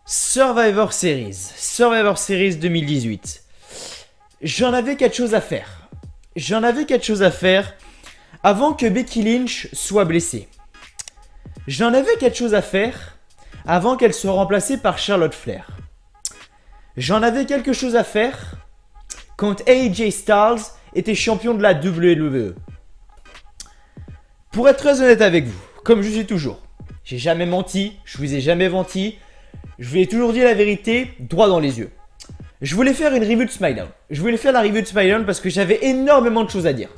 Survivor Series 2018. J'en avais quelque chose à faire. Avant que Becky Lynch soit blessée. J'en avais quelque chose à faire avant qu'elle soit remplacée par Charlotte Flair. J'en avais quelque chose à faire quand AJ Styles était champion de la WWE. Pour être très honnête avec vous, comme je suis toujours, j'ai jamais menti, je vous ai jamais menti, je vous ai toujours dit la vérité droit dans les yeux. Je voulais faire une review de SmackDown. Je voulais faire la review de SmackDown parce que j'avais énormément de choses à dire.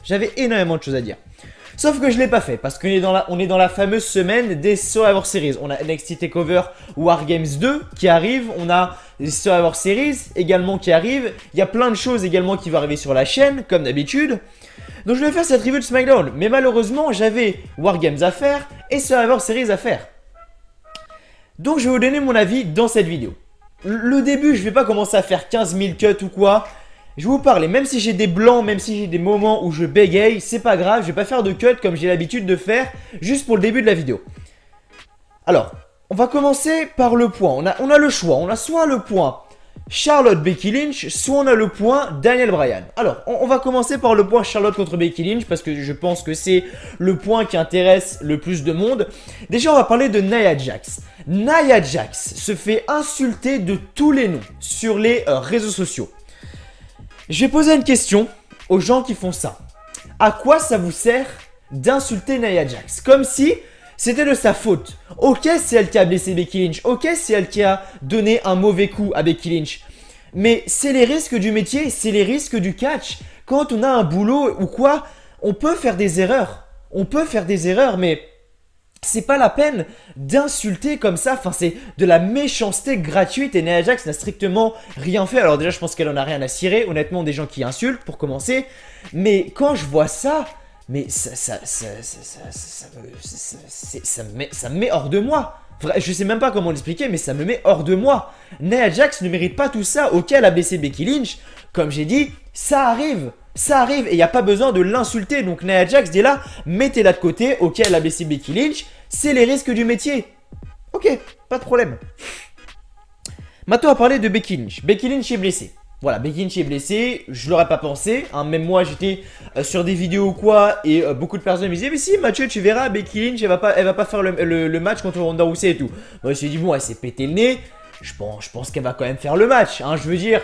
Sauf que je ne l'ai pas fait parce qu'on est dans la fameuse semaine des Survivor Series. On a NXT TakeOver War Games 2 qui arrive. On a les Survivor Series également qui arrivent. Il y a plein de choses également qui vont arriver sur la chaîne, comme d'habitude. Donc je vais faire cette review de SmackDown. Mais malheureusement, j'avais War Games à faire et Survivor Series à faire. Donc je vais vous donner mon avis dans cette vidéo. Le début, je vais pas commencer à faire 15 000 cuts ou quoi. Je vais vous parler, même si j'ai des blancs, même si j'ai des moments où je bégaye, c'est pas grave, je vais pas faire de cut comme j'ai l'habitude de faire, juste pour le début de la vidéo. Alors, on va commencer par le point. On a le choix, on a soit le point Charlotte Becky Lynch, soit on a le point Daniel Bryan. Alors, on va commencer par le point Charlotte contre Becky Lynch, parce que je pense que c'est le point qui intéresse le plus de monde. Déjà, on va parler de Nia Jax. Nia Jax se fait insulter de tous les noms sur les réseaux sociaux. Je vais poser une question aux gens qui font ça. À quoi ça vous sert d'insulter Nia Jax? Comme si c'était de sa faute. Ok, c'est elle qui a blessé Becky Lynch. Ok, c'est elle qui a donné un mauvais coup à Becky Lynch. Mais c'est les risques du métier, c'est les risques du catch. Quand on a un boulot ou quoi, on peut faire des erreurs. Mais c'est pas la peine d'insulter comme ça. Enfin, c'est de la méchanceté gratuite et Nia Jax n'a strictement rien fait. Alors déjà, je pense qu'elle en a rien à cirer. Honnêtement, des gens qui insultent pour commencer. Mais quand je vois ça, mais ça me met hors de moi. Je sais même pas comment l'expliquer, mais ça me met hors de moi. Nia Jax ne mérite pas tout ça. Ok, elle a blessé Becky Lynch. Comme j'ai dit, ça arrive. Et il n'y a pas besoin de l'insulter. Donc Nia Jax, dès là, mettez-la de côté. Ok, elle a blessé Becky Lynch. C'est les risques du métier. Ok, pas de problème. Maintenant, on va parler de Becky Lynch. Becky Lynch est blessée. Voilà, Becky Lynch est blessée. Je l'aurais pas pensé. Hein. Même moi, j'étais sur des vidéos ou quoi. Et beaucoup de personnes me disaient, mais si, Mathieu, tu verras, Becky Lynch, elle va pas faire le match contre Ronda Rousey et tout. Moi, je me suis dit, bon, elle s'est pété le nez. Je pense qu'elle va quand même faire le match. Hein. Je veux dire,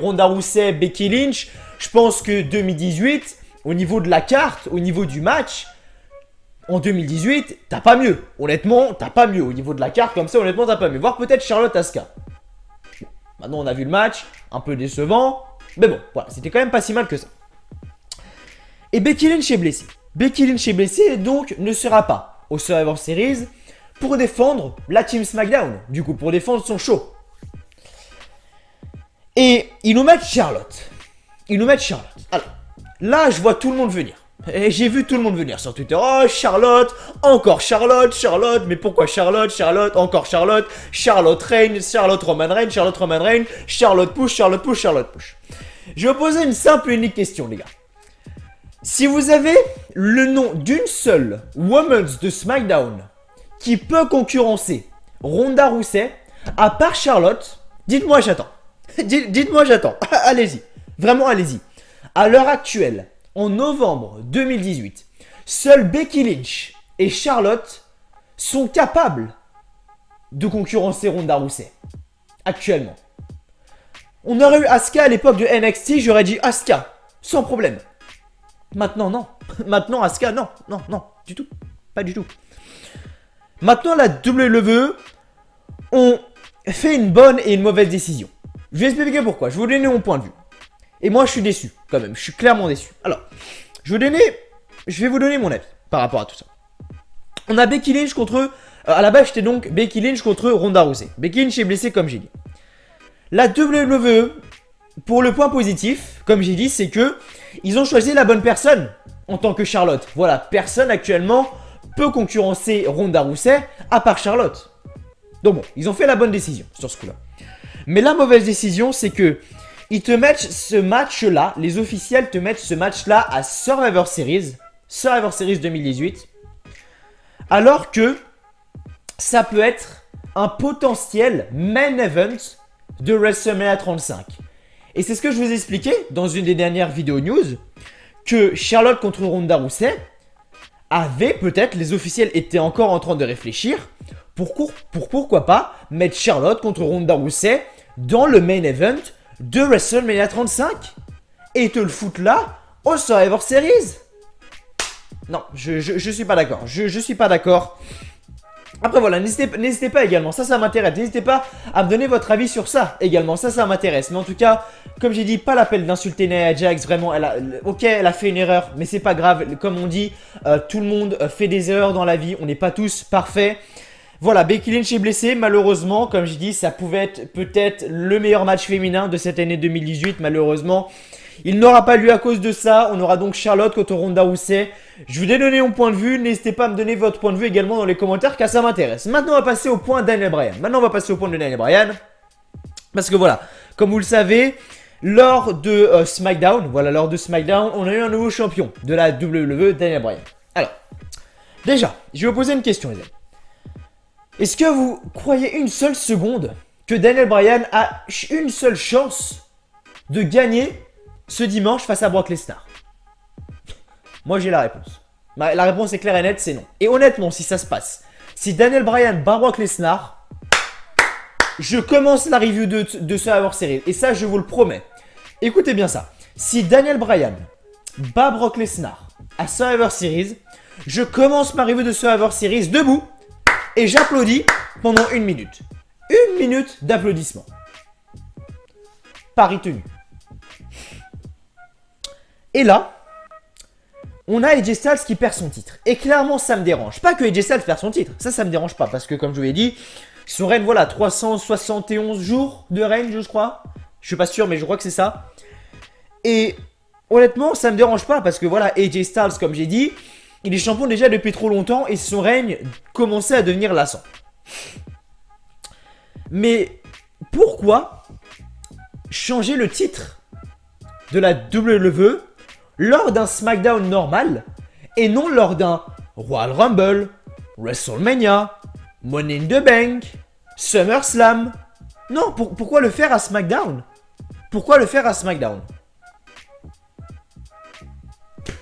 Ronda Rousey, Becky Lynch. Je pense que 2018, au niveau de la carte, au niveau du match, en 2018, t'as pas mieux. Honnêtement, t'as pas mieux. Au niveau de la carte, comme ça, honnêtement, t'as pas mieux. Voire peut-être Charlotte Asuka. Maintenant, on a vu le match, un peu décevant. Mais bon, voilà, c'était quand même pas si mal que ça. Et Becky Lynch est blessée. Et donc ne sera pas au Survivor Series pour défendre la Team SmackDown. Du coup, pour défendre son show. Et ils nous mettent Charlotte. Alors, là, je vois tout le monde venir. Et j'ai vu tout le monde venir sur Twitter. Oh, Charlotte, encore Charlotte, mais pourquoi Charlotte, encore Charlotte Reigns, Charlotte Roman Reigns, Charlotte push. Je vais vous poser une simple et unique question, les gars. Si vous avez le nom d'une seule Women's de SmackDown qui peut concurrencer Ronda Rousey, à part Charlotte, dites-moi j'attends. Dites-moi j'attends. Allez-y. Vraiment, allez-y. À l'heure actuelle, en novembre 2018, seuls Becky Lynch et Charlotte sont capables de concurrencer Ronda Rousey. Actuellement. On aurait eu Asuka à l'époque de NXT, j'aurais dit Asuka, sans problème. Maintenant, non. Maintenant, Asuka, non, du tout. Pas du tout. Maintenant, la WWE ont fait une bonne et une mauvaise décision. Je vais expliquer pourquoi. Je vais vous donner mon point de vue. Et moi, je suis déçu, quand même. Je suis clairement déçu. Alors, je vais vous donner mon avis par rapport à tout ça. On a Becky Lynch contre... à la base, j'étais donc Becky Lynch contre Ronda Rousey. Becky Lynch est blessée, comme j'ai dit. La WWE, pour le point positif, comme j'ai dit, c'est que ils ont choisi la bonne personne en tant que Charlotte. Voilà, personne actuellement peut concurrencer Ronda Rousey à part Charlotte. Donc bon, ils ont fait la bonne décision sur ce coup-là. Mais la mauvaise décision, c'est que ils te mettent ce match-là, les officiels te mettent ce match-là à Survivor Series 2018, alors que ça peut être un potentiel main event de WrestleMania 35. Et c'est ce que je vous expliquais dans une des dernières vidéos news, que Charlotte contre Ronda Rousey avait peut-être, les officiels étaient encore en train de réfléchir, pour pourquoi pas mettre Charlotte contre Ronda Rousey dans le main event de WrestleMania 35 et te le foutre là au Survivor Series. Non, je suis pas d'accord. Je suis pas d'accord. Après voilà, n'hésitez pas également, ça m'intéresse. N'hésitez pas à me donner votre avis sur ça également, ça m'intéresse. Mais en tout cas, comme j'ai dit, pas l'appel d'insulter Nia Jax, vraiment, ok, elle a fait une erreur, mais c'est pas grave. Comme on dit, tout le monde fait des erreurs dans la vie, on n'est pas tous parfaits. Voilà, Becky Lynch est blessée, malheureusement, comme je dis, ça pouvait être peut-être le meilleur match féminin de cette année 2018, malheureusement. Il n'aura pas lieu à cause de ça, on aura donc Charlotte contre Ronda Rousey. Je vous ai donné mon point de vue, n'hésitez pas à me donner votre point de vue également dans les commentaires car ça m'intéresse. Maintenant on va passer au point Daniel Bryan. Parce que voilà, comme vous le savez, lors de SmackDown, on a eu un nouveau champion de la WWE, Daniel Bryan. Alors, déjà, je vais vous poser une question les amis. Est-ce que vous croyez une seule seconde que Daniel Bryan a une seule chance de gagner ce dimanche face à Brock Lesnar? Moi j'ai la réponse. La réponse est claire et nette, c'est non. Et honnêtement, si ça se passe, si Daniel Bryan bat Brock Lesnar, je commence la review de Survivor Series. Et ça, je vous le promets. Écoutez bien ça. Si Daniel Bryan bat Brock Lesnar à Survivor Series, je commence ma review de Survivor Series debout et j'applaudis pendant 1 minute. 1 minute d'applaudissement. Pari tenu. Et là, on a AJ Styles qui perd son titre. Et clairement, ça me dérange. Pas que AJ Styles perd son titre. Ça me dérange pas. Parce que, comme je vous l'ai dit, son règne, voilà, 371 jours de règne, je crois. Je suis pas sûr, mais je crois que c'est ça. Et honnêtement, ça me dérange pas. Parce que, voilà, AJ Styles, comme j'ai dit, il est champion déjà depuis trop longtemps. Et son règne commençait à devenir lassant. Mais pourquoi changer le titre de la WWE lors d'un SmackDown normal et non lors d'un Royal Rumble, WrestleMania, Money in the Bank, SummerSlam? Non, pourquoi le faire à SmackDown? Pourquoi le faire à SmackDown?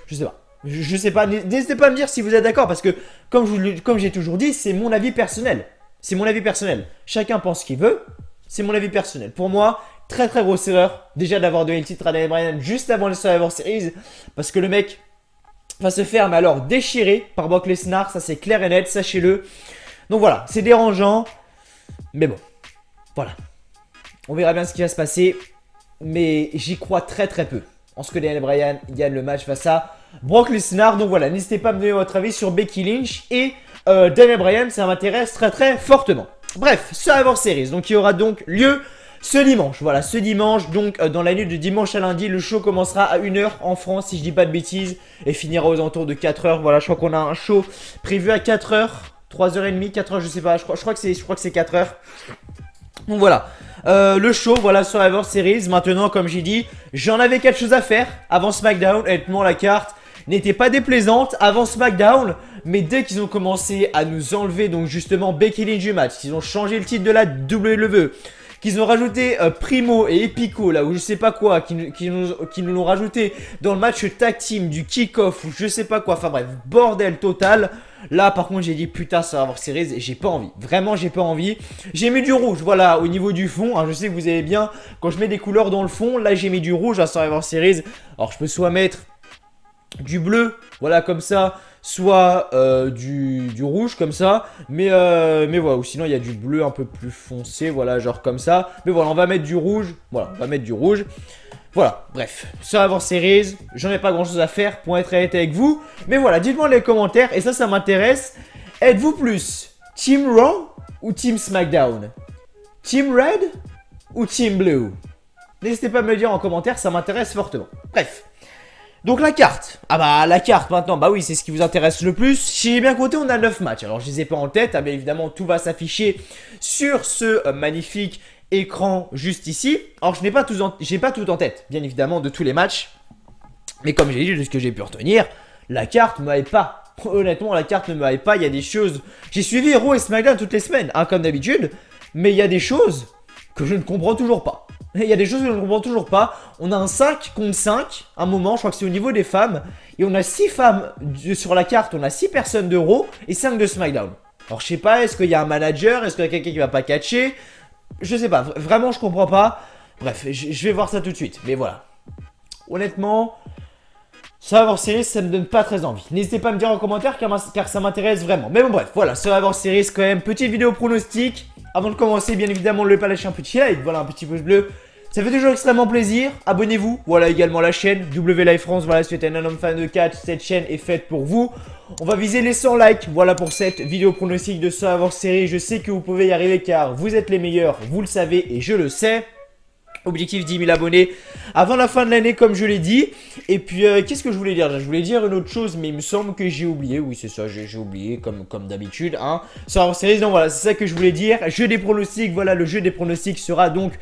Je sais pas. Je sais pas. N'hésitez pas à me dire si vous êtes d'accord parce que, comme j'ai toujours dit, c'est mon avis personnel. C'est mon avis personnel. Chacun pense ce qu'il veut. C'est mon avis personnel. Pour moi, très très grosse erreur déjà d'avoir donné le titre à Daniel Bryan juste avant le Survivor Series parce que le mec va se faire mais alors déchirer par Brock Lesnar, ça c'est clair et net, sachez-le. Donc voilà, c'est dérangeant, mais bon, voilà. On verra bien ce qui va se passer, mais j'y crois très très peu en ce que Daniel Bryan gagne le match face à Brock Lesnar. Donc voilà, n'hésitez pas à me donner votre avis sur Becky Lynch et Daniel Bryan, ça m'intéresse très très fortement. Bref, Survivor Series, donc il y aura donc lieu ce dimanche. Voilà, ce dimanche, donc dans la nuit de dimanche à lundi, le show commencera à 1 h en France, si je dis pas de bêtises, et finira aux alentours de 4 h. Voilà, je crois qu'on a un show prévu à 4 h, 3h30, 4 h, je sais pas, je crois que c'est 4 h. Donc voilà, le show, voilà, Survivor Series. Maintenant, comme j'ai dit, j'en avais quelque chose à faire avant SmackDown. Honnêtement, la carte n'était pas déplaisante avant SmackDown, mais dès qu'ils ont commencé à nous enlever, donc justement, Becky Lynch du match, qu'ils ont changé le titre de la WWE, qu'ils ont rajouté Primo et Epico, là où je sais pas quoi, qui nous l'ont rajouté dans le match tag team du kick-off ou je sais pas quoi, enfin bref, bordel total. Là par contre j'ai dit putain ça va avoir Series et j'ai pas envie, vraiment j'ai pas envie. J'ai mis du rouge, voilà, au niveau du fond, hein, je sais que vous avez bien, quand je mets des couleurs dans le fond, là j'ai mis du rouge à Survivor Series. Alors je peux soit mettre du bleu, voilà comme ça, soit du rouge comme ça, mais voilà, ou sinon il y a du bleu un peu plus foncé, voilà, genre comme ça, mais voilà, on va mettre du rouge, voilà, on va mettre du rouge, voilà, bref, Survivor Series, j'en ai pas grand chose à faire pour être honnête avec vous, mais voilà, dites-moi dans les commentaires, et ça m'intéresse, êtes-vous plus Team Raw ou Team SmackDown? Team Red ou Team Blue? N'hésitez pas à me le dire en commentaire, ça m'intéresse fortement, bref. Donc la carte, ah bah la carte maintenant, bah oui c'est ce qui vous intéresse le plus. Si j'ai bien compté on a 9 matchs, alors je les ai pas en tête, ah, bien évidemment tout va s'afficher sur ce magnifique écran juste ici. Alors je n'ai pas tout en tête, bien évidemment de tous les matchs, mais comme j'ai dit, de ce que j'ai pu retenir, la carte m'avait pas honnêtement, la carte ne me hype pas. Il y a des choses... J'ai suivi Raw et SmackDown toutes les semaines, hein, comme d'habitude. Mais il y a des choses que je ne comprends toujours pas. Il y a des choses que je ne comprends toujours pas. On a un 5 contre 5, un moment, je crois que c'est au niveau des femmes. Et on a 6 femmes sur la carte, on a 6 personnes de Raw et 5 de SmackDown. Alors je sais pas, est-ce qu'il y a un manager, est-ce qu'il y a quelqu'un qui va pas catcher? Je sais pas, vraiment je comprends pas. Bref, je vais voir ça tout de suite. Mais voilà. Honnêtement, Survivor Series, ça me donne pas très envie. N'hésitez pas à me dire en commentaire car ça m'intéresse vraiment. Mais bon bref, voilà, Survivor Series quand même. Petite vidéo pronostic. Avant de commencer, bien évidemment, n'oubliez pas de lâcher un petit like, voilà, un petit pouce bleu. Ça fait toujours extrêmement plaisir. Abonnez-vous, voilà également la chaîne WLive France. Voilà, si vous êtes un homme fan de catch, cette chaîne est faite pour vous. On va viser les 100 likes, voilà pour cette vidéo pronostic de Survivor Series. Je sais que vous pouvez y arriver car vous êtes les meilleurs, vous le savez et je le sais. Objectif 10 000 abonnés avant la fin de l'année comme je l'ai dit. Et puis qu'est-ce que je voulais dire? Je voulais dire une autre chose mais il me semble que j'ai oublié. Oui c'est ça, j'ai oublié comme d'habitude hein. Survivor Series, donc voilà c'est ça que je voulais dire. Jeu des pronostics, voilà le jeu des pronostics sera donc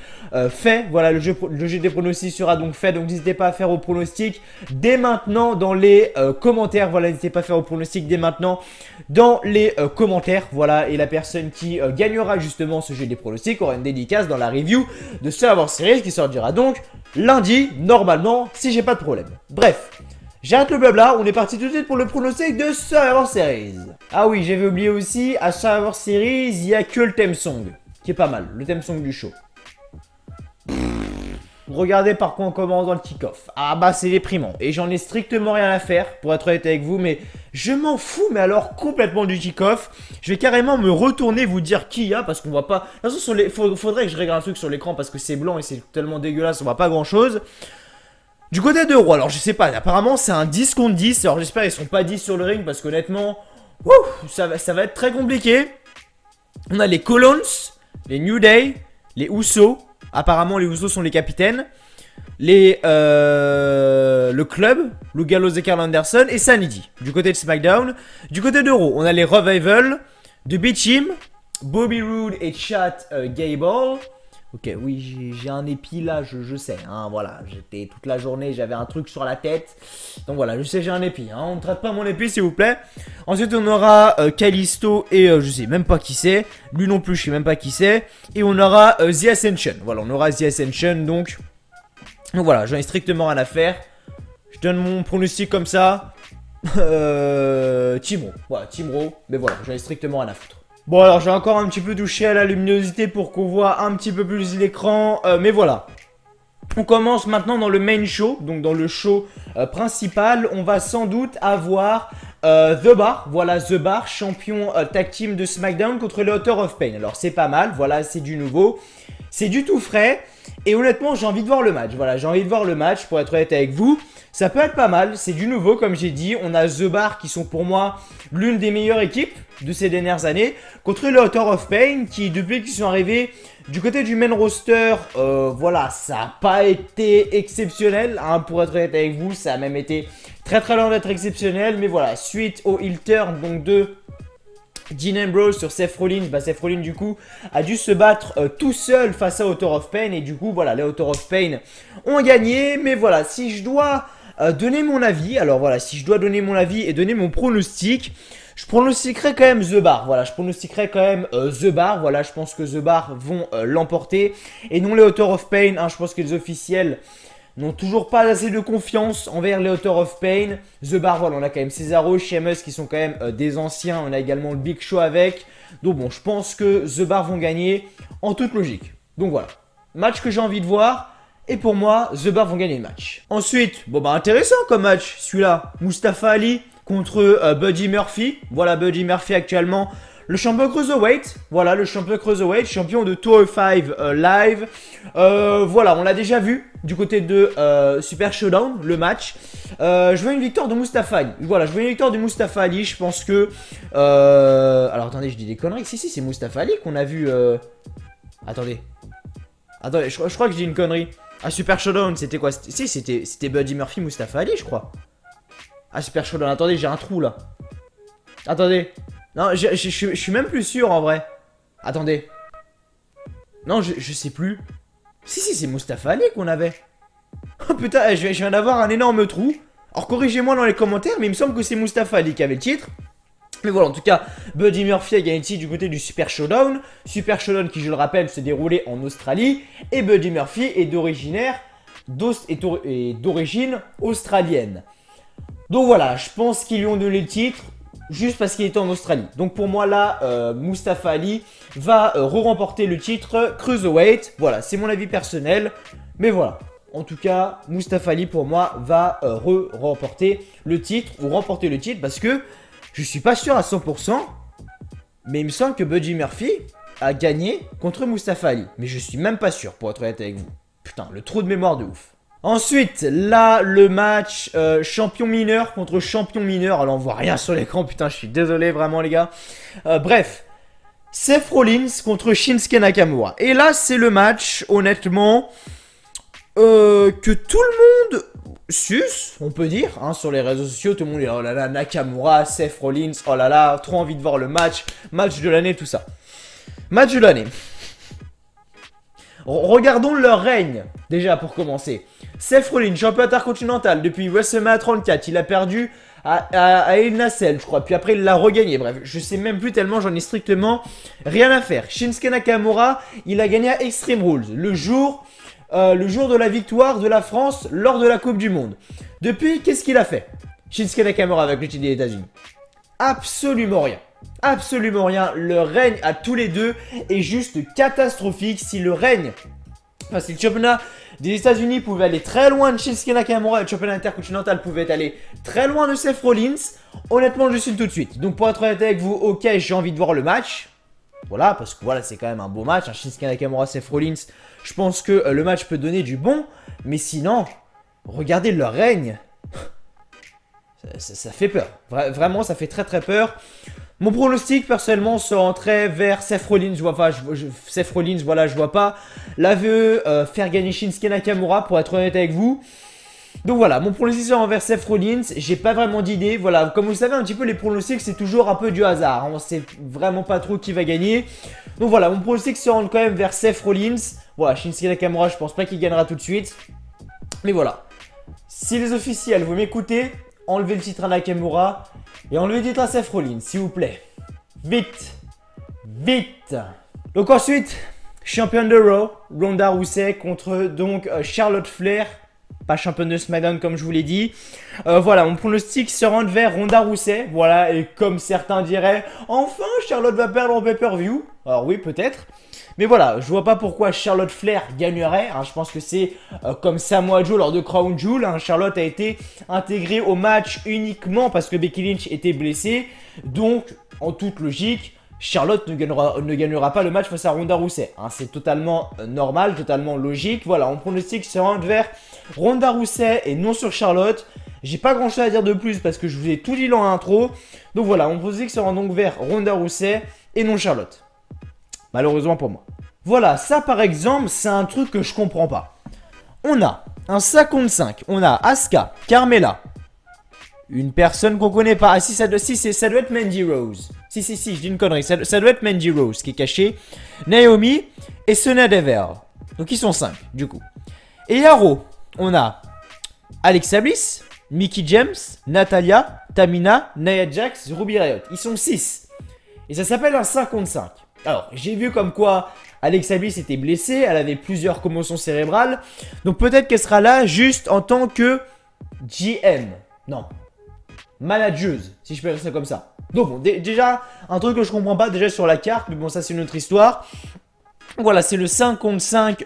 fait. Voilà le jeu des pronostics sera donc fait. Donc n'hésitez pas à faire vos pronostics dès maintenant dans les commentaires. Voilà n'hésitez pas à faire vos pronostics dès maintenant dans les commentaires. Voilà et la personne qui gagnera justement ce jeu des pronostics aura une dédicace dans la review de Survivor Series qui sortira donc lundi, normalement, si j'ai pas de problème. Bref, j'arrête le blabla, on est parti tout de suite pour le pronostic de Survivor Series. Ah oui, j'avais oublié aussi, à Survivor Series, il n'y a que le theme song, qui est pas mal, le theme song du show. Regardez par quoi on commence dans le kick-off. Ah bah c'est déprimant. Et j'en ai strictement rien à faire, pour être honnête avec vous, mais je m'en fous, mais alors complètement du kick-off. Je vais carrément me retourner, vous dire qui il y a, parce qu'on voit pas... De toute façon, faudrait que je règle un truc sur l'écran, parce que c'est blanc et c'est tellement dégueulasse, on voit pas grand-chose. Du côté de Raw, alors je sais pas, apparemment c'est un 10 contre 10, alors j'espère qu'ils sont pas 10 sur le ring, parce qu'honnêtement, ça va être très compliqué. On a les Colons, les New Day, les Usos. Apparemment, les Usos sont les capitaines. Le club, Luke Gallows et Karl Anderson et Sanity. Du côté de SmackDown. Du côté de Raw, on a les Revival, The B-Team, Bobby Roode et Chad Gable. Ok, oui, j'ai un épi là, je sais. Hein, voilà, j'étais toute la journée, j'avais un truc sur la tête. Donc voilà, je sais, j'ai un épi. Hein, on ne traite pas mon épi, s'il vous plaît. Ensuite, on aura Kalisto et je sais même pas qui c'est. Lui non plus, je sais même pas qui c'est. Et on aura The Ascension. Voilà, on aura The Ascension. Donc voilà, j'en ai strictement rien à faire. Je donne mon pronostic comme ça. Team Raw. Voilà, Team Raw. Mais voilà, j'en ai strictement rien à foutre. Bon alors j'ai encore un petit peu touché à la luminosité pour qu'on voit un petit peu plus l'écran, mais voilà. On commence maintenant dans le main show, donc dans le show principal. On va sans doute avoir The Bar, voilà The Bar, champion tag team de SmackDown contre les Author of Pain. Alors c'est pas mal, voilà c'est du nouveau, c'est du tout frais. Et honnêtement j'ai envie de voir le match, voilà j'ai envie de voir le match pour être honnête avec vous. Ça peut être pas mal, c'est du nouveau comme j'ai dit. On a The Bar qui sont pour moi l'une des meilleures équipes de ces dernières années. Contre le Author of Pain qui depuis qu'ils sont arrivés du côté du main roster, voilà, ça n'a pas été exceptionnel. Hein, pour être honnête avec vous, ça a même été très très loin d'être exceptionnel. Mais voilà, suite au heel turn donc de Dean Ambrose sur Seth Rollins, bah Seth Rollins du coup a dû se battre tout seul face à Author of Pain. Et du coup voilà, les Author of Pain ont gagné. Mais voilà, si je dois donner mon avis, alors voilà, si je dois donner mon avis et donner mon pronostic, je pronostiquerai quand même The Bar. Voilà, je pronostiquerai quand même The Bar. Voilà, je pense que The Bar vont l'emporter. Et non les Author of Pain. Hein, je pense que les officiels n'ont toujours pas assez de confiance envers les Author of Pain. The Bar, voilà, on a quand même Cesaro, Sheamus qui sont quand même des anciens. On a également le Big Show avec. Donc bon, je pense que The Bar vont gagner en toute logique. Donc voilà, match que j'ai envie de voir. Et pour moi, The Bar vont gagner le match. Ensuite, bon bah intéressant comme match, celui-là. Mustafa Ali contre Buddy Murphy. Voilà, Buddy Murphy actuellement le champion Cruiserweight. Voilà, le champion Cruiserweight, champion de 205 Live. Voilà, on l'a déjà vu du côté de Super Showdown, le match. Je veux une victoire de Mustafa Ali. Voilà, je veux une victoire de Mustafa Ali. Je pense que... alors attendez, je dis des conneries. Si, c'est Mustafa Ali qu'on a vu... Attendez, je crois que je dis une connerie. Ah, Super Showdown, c'était quoi? Si, c'était Buddy Murphy, Mustafa Ali, je crois. Ah, Super Showdown, attendez, j'ai un trou là. Attendez. Non, je suis même plus sûr en vrai. Attendez. Non, je sais plus. Si, c'est Mustafa Ali qu'on avait. Oh putain, je viens d'avoir un énorme trou. Alors corrigez-moi dans les commentaires, mais il me semble que c'est Mustafa Ali qui avait le titre. Mais voilà, en tout cas, Buddy Murphy a gagné le titre du côté du Super Showdown. Super Showdown qui, je le rappelle, se déroulait en Australie. Et Buddy Murphy est d'origine australienne. Donc voilà, je pense qu'ils lui ont donné le titre juste parce qu'il était en Australie. Donc pour moi là, Mustafa Ali va re-remporter le titre Cruiserweight. Voilà, c'est mon avis personnel. Mais voilà, en tout cas, Mustafa Ali pour moi va remporter le titre. Ou remporter le titre parce que je suis pas sûr à 100%. Mais il me semble que Buddy Murphy a gagné contre Mustafa Ali. Mais je suis même pas sûr pour être honnête avec vous. Putain, le trou de mémoire de ouf. Ensuite, là, le match champion mineur contre champion mineur. Alors, on voit rien sur l'écran. Putain, je suis désolé, vraiment, les gars. Bref. Seth Rollins contre Shinsuke Nakamura. Et là, c'est le match, honnêtement, que tout le monde suce, on peut dire, hein, sur les réseaux sociaux. Tout le monde dit, oh là là, Nakamura, Seth Rollins, oh là là, trop envie de voir le match. Match de l'année, tout ça. Match de l'année. Regardons leur règne, déjà pour commencer. Seth Rollins, champion intercontinental depuis WrestleMania 34, il a perdu à El Nacelle, je crois. Puis après, il l'a regagné. Bref, je sais même plus tellement, j'en ai strictement rien à faire. Shinsuke Nakamura, il a gagné à Extreme Rules, le jour de la victoire de la France lors de la Coupe du Monde. Depuis, qu'est-ce qu'il a fait, Shinsuke Nakamura, avec le titre des États-Unis? Absolument rien. Absolument rien. Le règne à tous les deux est juste catastrophique. Si le règne, enfin si le championnat des États-Unis pouvait aller très loin de Shinsuke Nakamura et le championnat intercontinental pouvait aller très loin de Seth Rollins, honnêtement je suis tout de suite. Donc pour être honnête avec vous, ok, j'ai envie de voir le match. Voilà, parce que voilà, c'est quand même un beau match, hein, Shinsuke Nakamura, Seth Rollins. Je pense que le match peut donner du bon. Mais sinon, regardez leur règne. Ça fait peur. Vraiment, ça fait très très peur. Mon pronostic, personnellement, se rentrait vers Seth Rollins. Seth Rollins, voilà, je vois pas l'AVE faire gagner Shinsuke Nakamura, pour être honnête avec vous. Donc voilà, mon pronostic se rend vers Seth Rollins. J'ai pas vraiment d'idée. Voilà, comme vous le savez, un petit peu les pronostics, c'est toujours un peu du hasard. On sait vraiment pas trop qui va gagner. Donc voilà, mon pronostic se rend quand même vers Seth Rollins. Voilà, Shinsuke Nakamura, je pense pas qu'il gagnera tout de suite. Mais voilà. Si les officiels, vous m'écoutez, enlevez le titre à Nakamura et enlevez le titre à Seth Rollins, s'il vous plaît. Vite. Vite. Donc ensuite, championne de Raw, Ronda Rousey contre donc Charlotte Flair. Pas championne de SmackDown comme je vous l'ai dit. Voilà, mon pronostic se rend vers Ronda Rousey. Voilà, et comme certains diraient, enfin Charlotte va perdre en pay-per-view. Alors oui, peut-être. Mais voilà, je vois pas pourquoi Charlotte Flair gagnerait. Hein. Je pense que c'est comme Samoa Joe lors de Crown Jewel. Hein. Charlotte a été intégrée au match uniquement parce que Becky Lynch était blessée. Donc, en toute logique, Charlotte ne gagnera pas le match face à Ronda Rousey. Hein. C'est totalement normal, totalement logique. Voilà, on pronostic se rend vers Ronda Rousey et non sur Charlotte. J'ai pas grand chose à dire de plus parce que je vous ai tout dit dans l'intro. Donc voilà, on pronostic se rend donc vers Ronda Rousey et non Charlotte. Malheureusement pour moi. Voilà, ça par exemple, c'est un truc que je comprends pas. On a un 55, on a Asuka, Carmella, une personne qu'on connaît pas. Ah si, ça doit être Mandy Rose. Si, je dis une connerie, ça doit être Mandy Rose qui est cachée. Naomi et Sonya Deville. Donc ils sont 5 du coup. Et à Raw, on a Alexa Bliss, Mickie James, Natalya, Tamina, Nia Jax, Ruby Riott. Ils sont 6. Et ça s'appelle un 55. Alors, j'ai vu comme quoi Alexa Bliss était blessée, elle avait plusieurs commotions cérébrales. Donc peut-être qu'elle sera là juste en tant que GM. Non, manageuse, si je peux dire ça comme ça. Donc bon, déjà, un truc que je comprends pas déjà sur la carte, mais bon, ça c'est une autre histoire. Voilà, c'est le 5 contre 5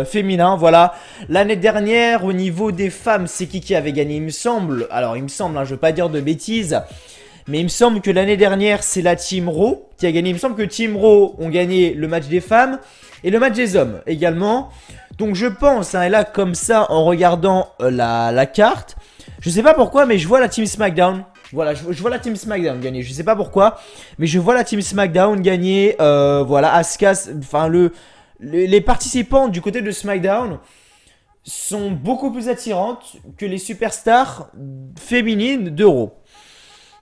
féminin, voilà. L'année dernière, au niveau des femmes, c'est qui avait gagné, il me semble. Alors, il me semble, hein, je veux pas dire de bêtises. Mais il me semble que l'année dernière, c'est la Team Raw qui a gagné. Il me semble que Team Raw ont gagné le match des femmes et le match des hommes également. Donc je pense, hein, et là comme ça, en regardant la carte, je sais pas pourquoi, mais je vois la Team SmackDown. Voilà, je vois la Team SmackDown gagner. Je sais pas pourquoi, mais je vois la Team SmackDown gagner. Voilà, Asuka, enfin les participants du côté de SmackDown sont beaucoup plus attirantes que les superstars féminines de Raw.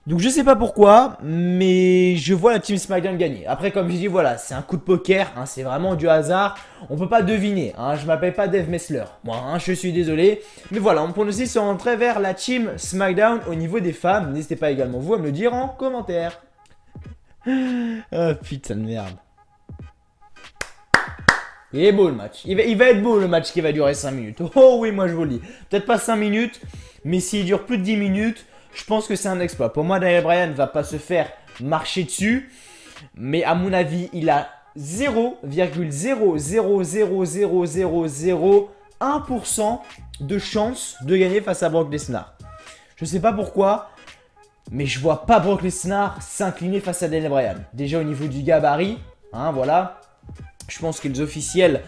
Donc je sais pas pourquoi, mais je vois la Team SmackDown gagner. Après, comme je dis, voilà, c'est un coup de poker, hein, c'est vraiment du hasard. On peut pas deviner, hein, je m'appelle pas Dave Messler, moi, hein, je suis désolé. Mais voilà, on pronostic se rentrer vers la Team SmackDown au niveau des femmes. N'hésitez pas également vous à me le dire en commentaire. Ah putain de merde. Il est beau le match, il va être beau le match qui va durer 5 minutes. Oh oui, moi je vous le dis. Peut-être pas 5 minutes, mais s'il dure plus de 10 minutes... Je pense que c'est un exploit. Pour moi, Daniel Bryan ne va pas se faire marcher dessus. Mais à mon avis, il a 0,0000001% de chance de gagner face à Brock Lesnar. Je sais pas pourquoi, mais je vois pas Brock Lesnar s'incliner face à Daniel Bryan. Déjà au niveau du gabarit, hein, voilà. Je pense que les officiels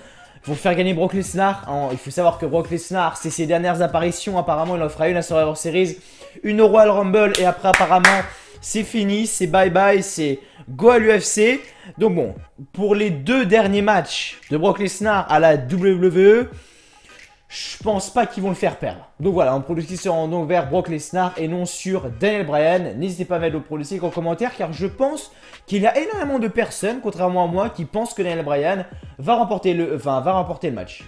vont faire gagner Brock Lesnar. Il faut savoir que Brock Lesnar, c'est ses dernières apparitions. Apparemment, il en fera une à Survivor Series, une au Royal Rumble. Et après, apparemment, c'est fini. C'est bye bye. C'est go à l'UFC. Donc bon, pour les 2 derniers matchs de Brock Lesnar à la WWE, je pense pas qu'ils vont le faire perdre. Donc voilà, on pronostic se rend donc vers Brock Lesnar et non sur Daniel Bryan. N'hésitez pas à mettre le pronostic en commentaire car je pense qu'il y a énormément de personnes, contrairement à moi, qui pensent que Daniel Bryan va remporter le match.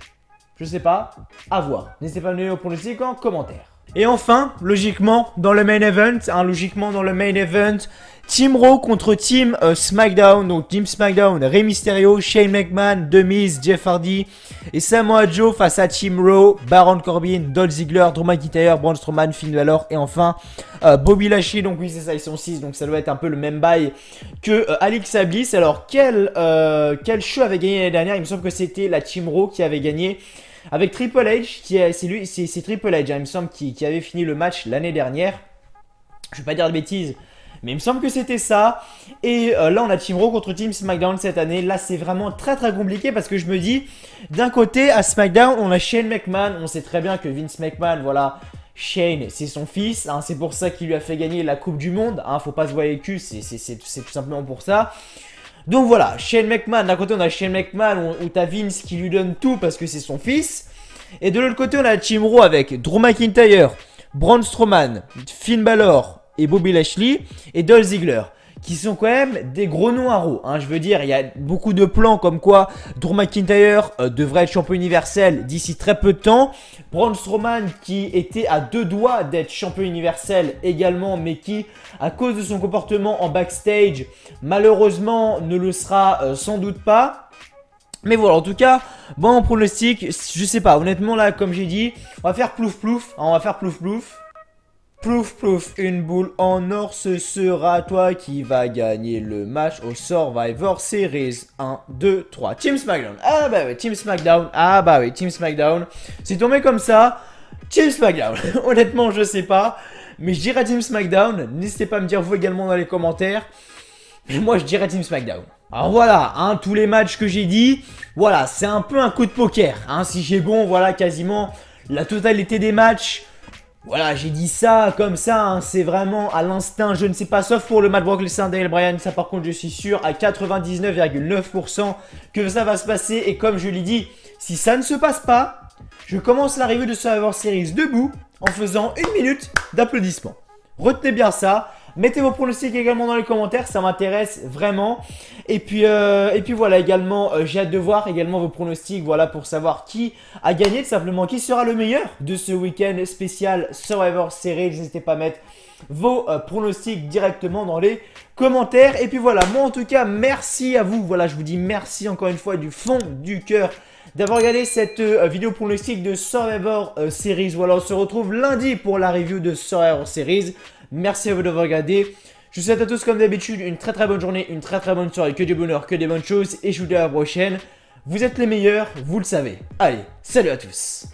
Je sais pas, à voir. N'hésitez pas à mettre le pronostic en commentaire. Et enfin, logiquement, dans le main event, Team Raw contre Team SmackDown. Donc Team SmackDown, Rey Mysterio, Shane McMahon, The Miz, Jeff Hardy et Samoa Joe face à Team Raw, Baron Corbin, Dolph Ziggler, Drew McIntyre, Braun Strowman, Finn Balor et enfin Bobby Lashley. Donc oui, c'est ça, ils sont 6, donc ça doit être un peu le même bail que Alexa Bliss. Alors quel show avait gagné l'année dernière? Il me semble que c'était la Team Raw qui avait gagné. Avec Triple H, c'est Triple H, hein, il me semble, qui avait fini le match l'année dernière. Je vais pas dire de bêtises, mais il me semble que c'était ça. Et là, on a Team Raw contre Team SmackDown cette année. Là, c'est vraiment très très compliqué parce que je me dis, d'un côté, à SmackDown, on a Shane McMahon. On sait très bien que Vince McMahon, voilà, Shane, c'est son fils. Hein, c'est pour ça qu'il lui a fait gagner la Coupe du Monde. Hein, faut pas se voir les culs, c'est tout simplement pour ça. Donc voilà, Shane McMahon, d'un côté on a Shane McMahon où t'as Vince qui lui donne tout parce que c'est son fils. Et de l'autre côté on a la Team Raw avec Drew McIntyre, Braun Strowman, Finn Balor et Bobby Lashley et Dolph Ziggler. Qui sont quand même des gros noms à Raw. Hein, je veux dire, il y a beaucoup de plans comme quoi Drew McIntyre devrait être champion universel d'ici très peu de temps. Braun Strowman qui était à 2 doigts d'être champion universel également, mais qui, à cause de son comportement en backstage, malheureusement ne le sera sans doute pas. Mais voilà, en tout cas, bon, en pronostic, je sais pas, honnêtement là, comme j'ai dit, on va faire plouf plouf. Hein, on va faire plouf plouf. Plouf plouf, une boule en or, ce sera toi qui va gagner le match au Survivor Series. 1, 2, 3. Team SmackDown. Ah bah oui, Team SmackDown. Ah bah oui, Team SmackDown. C'est tombé comme ça. Team SmackDown. Honnêtement, je sais pas. Mais je dirais Team SmackDown. N'hésitez pas à me dire vous également dans les commentaires. Mais moi, je dirais Team SmackDown. Alors voilà, hein, tous les matchs que j'ai dit, voilà, c'est un peu un coup de poker. Hein, si j'ai bon, voilà, quasiment la totalité des matchs. Voilà, j'ai dit ça comme ça, hein, c'est vraiment à l'instinct, je ne sais pas, sauf pour le match Brock Lesnar Daniel Bryan, ça par contre je suis sûr à 99,9% que ça va se passer. Et comme je l'ai dit, si ça ne se passe pas, je commence la review de Survivor Series debout en faisant 1 minute d'applaudissements. Retenez bien ça. Mettez vos pronostics également dans les commentaires, ça m'intéresse vraiment. Et puis voilà, également, j'ai hâte de voir également vos pronostics, voilà, pour savoir qui a gagné, tout simplement, qui sera le meilleur de ce week-end spécial Survivor Series. N'hésitez pas à mettre vos pronostics directement dans les commentaires. Et puis voilà, moi en tout cas, merci à vous. Voilà, je vous dis merci encore une fois du fond du cœur d'avoir regardé cette vidéo pronostic de Survivor Series. Voilà, on se retrouve lundi pour la review de Survivor Series. Merci à vous d'avoir regardé. Je vous souhaite à tous comme d'habitude une très bonne journée, une très bonne soirée, que du bonheur, que des bonnes choses. Et je vous dis à la prochaine. Vous êtes les meilleurs, vous le savez. Allez, salut à tous.